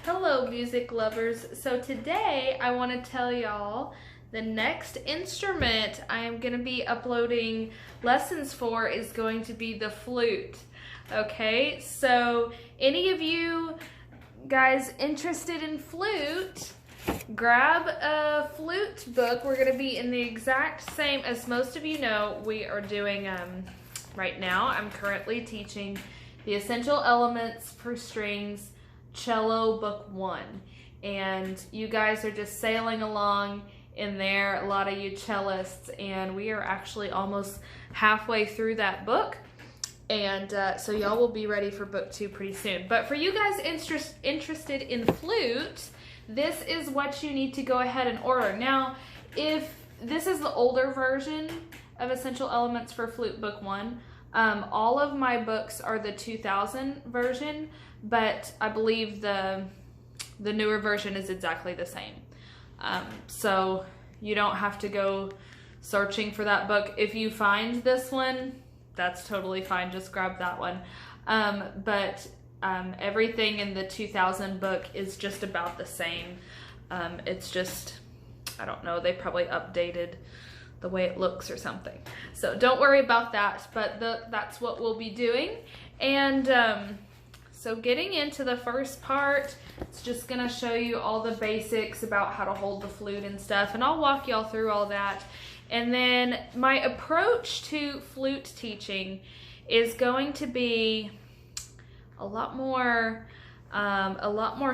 Hello music lovers. So today I want to tell y'all the next instrument I am going to be uploading lessons for is going to be the flute. Okay, so any of you guys interested in flute, grab a flute book. We're going to be in the exact same, as most of you know, we are doing right now. I'm currently teaching the Essential Elements for Strings Cello Book 1, and you guys are just sailing along in there, a lot of you cellists, and we are actually almost halfway through that book, and so y'all will be ready for book 2 pretty soon. But for you guys interested in flute, this is what you need to go ahead and order. Now, if this is the older version of Essential Elements for Flute Book 1, all of my books are the 2000 version, but I believe the newer version is exactly the same. So you don't have to go searching for that book. If you find this one, that's totally fine. Just grab that one. But everything in the 2000 book is just about the same. It's just, I don't know, they probably updated the way it looks or something. So don't worry about that, but that's what we'll be doing. And so getting into the first part, it's just gonna show you all the basics about how to hold the flute and stuff, and I'll walk y'all through all that. And then my approach to flute teaching is going to be a lot more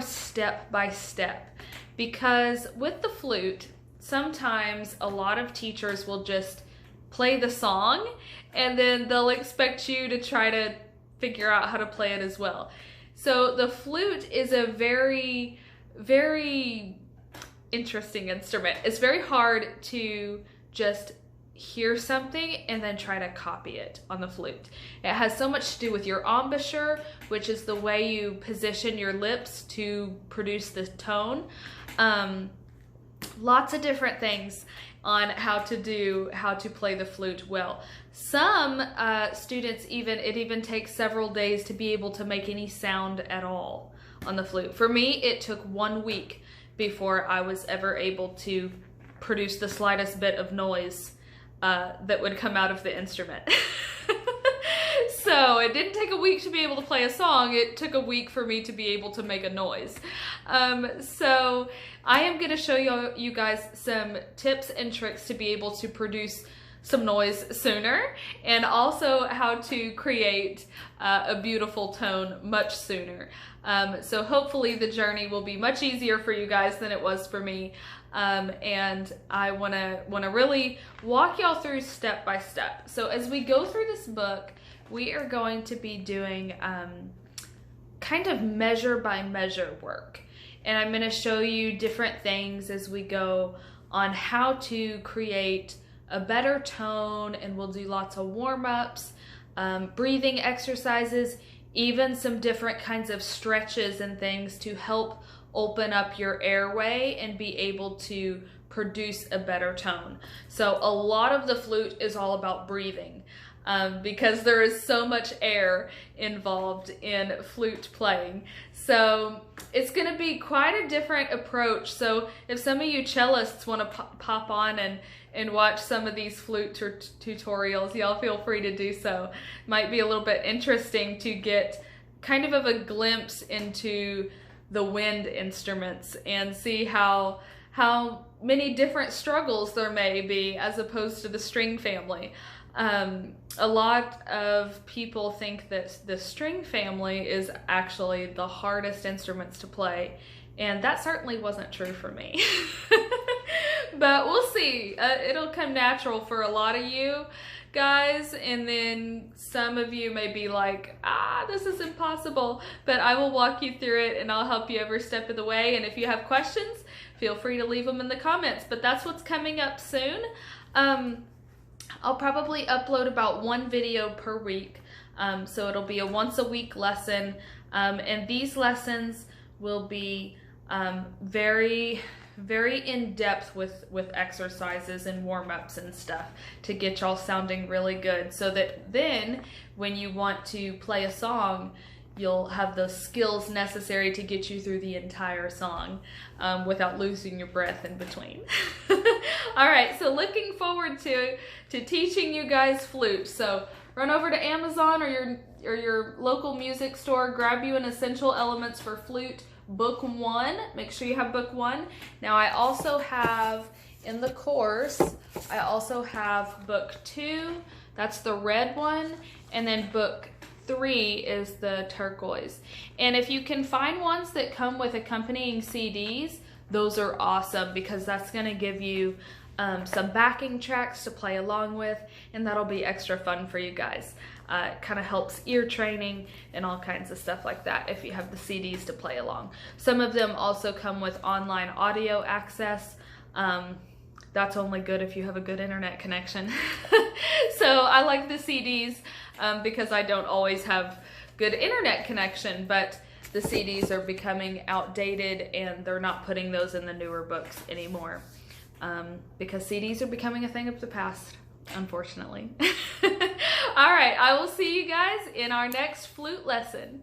step by step, because with the flute, sometimes a lot of teachers will just play the song and then they'll expect you to try to figure out how to play it as well. So the flute is a very, very interesting instrument. It's very hard to just hear something and then try to copy it on the flute. It has so much to do with your embouchure, which is the way you position your lips to produce the tone. Lots of different things on how to play the flute well. Some students it even takes several days to be able to make any sound at all on the flute. For me, it took 1 week before I was ever able to produce the slightest bit of noise that would come out of the instrument. So it didn't take a week to be able to play a song, it took a week for me to be able to make a noise. So I am going to show you guys some tips and tricks to be able to produce some noise sooner, and also how to create a beautiful tone much sooner. So hopefully the journey will be much easier for you guys than it was for me. And I want to really walk y'all through step by step. So as we go through this book, we are going to be doing kind of measure by measure work. And I'm going to show you different things as we go on how to create a better tone, and we'll do lots of warm-ups, breathing exercises, even some different kinds of stretches and things to help open up your airway and be able to produce a better tone. So a lot of the flute is all about breathing. Because there is so much air involved in flute playing. So it's going to be quite a different approach. So if some of you cellists want to pop on and watch some of these flute tutorials, y'all feel free to do so. Might be a little bit interesting to get kind of a glimpse into the wind instruments and see how many different struggles there may be as opposed to the string family. A lot of people think that the string family is actually the hardest instruments to play, and that certainly wasn't true for me. But we'll see. It'll come natural for a lot of you guys, and then some of you may be like, this is impossible, but I will walk you through it and I'll help you every step of the way. And if you have questions, feel free to leave them in the comments. But that's what's coming up soon. I'll probably upload about 1 video per week, so it'll be a once-a-week lesson, and these lessons will be very, very in-depth with exercises and warm-ups and stuff to get y'all sounding really good, so that then when you want to play a song, you'll have the skills necessary to get you through the entire song without losing your breath in between. All right, so looking forward to teaching you guys flute. So run over to Amazon or your local music store, grab you an Essential Elements for Flute book 1. Make sure you have book 1. Now I also have in the course, I also have book 2, that's the red one, and then book 3 is the turquoise. And if you can find ones that come with accompanying CDs, those are awesome because that's going to give you some backing tracks to play along with, and that'll be extra fun for you guys. It kind of helps ear training and all kinds of stuff like that if you have the CDs to play along. Some of them also come with online audio access. That's only good if you have a good internet connection. So I like the CDs because I don't always have good internet connection, but the CDs are becoming outdated and they're not putting those in the newer books anymore because CDs are becoming a thing of the past, unfortunately. All right, I will see you guys in our next flute lesson.